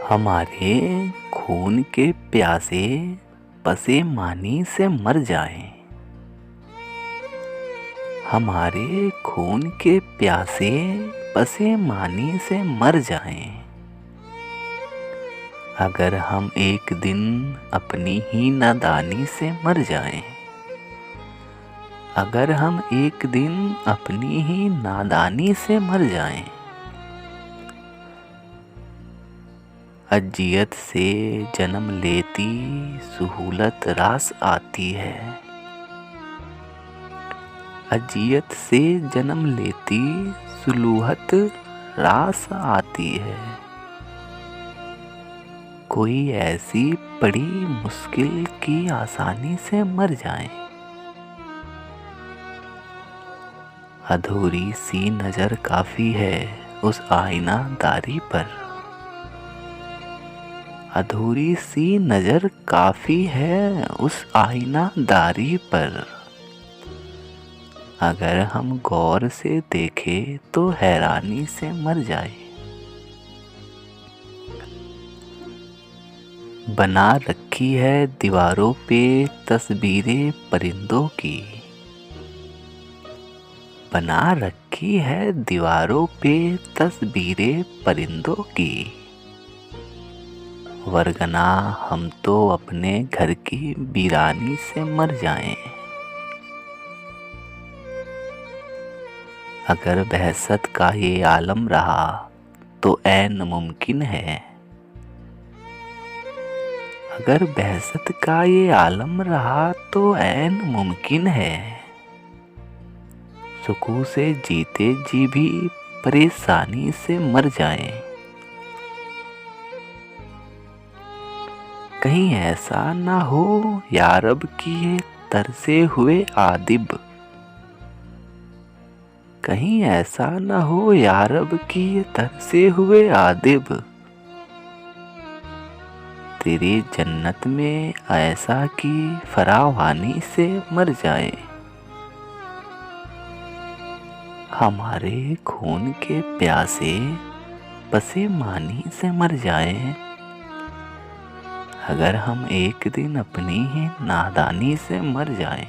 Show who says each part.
Speaker 1: हमारे खून के प्यासे पसेमानी से मर जाएं। हमारे खून के प्यासे पसेमानी से मर जाएं। अगर हम एक दिन अपनी ही नादानी से मर जाएं। अगर हम एक दिन अपनी ही नादानी से मर जाएं। अजियत से जन्म लेती सुहूलत रास आती है। अजियत से जन्म लेती सुलूहत रास आती है। कोई ऐसी बड़ी मुश्किल की आसानी से मर जाए। अधूरी सी नजर काफी है उस आईना दारी पर। अधूरी सी नजर काफी है उस आईना दारी पर। अगर हम गौर से देखें तो हैरानी से मर जाए। बना रखी है दीवारों पे तस्वीरें परिंदों की। बना रखी है दीवारों पे तस्वीरें परिंदों की। वरगना हम तो अपने घर की वीरानी से मर जाएं। अगर बहसत का ये आलम रहा तो ऐन मुमकिन है। अगर बहसत का ये आलम रहा तो ऐन मुमकिन है। सुकून से जीते जी भी परेशानी से मर जाएं। कहीं ऐसा ना हो यारब कि ये तरसे हुए आदिब। कहीं ऐसा ना हो यारब कि ये तरसे हुए आदिब। तेरी जन्नत में ऐसा कि फरावानी से मर जाए। हमारे खून के प्यासे पसेमानी से मर जाए। अगर हम एक दिन अपनी ही नादानी से मर जाएं।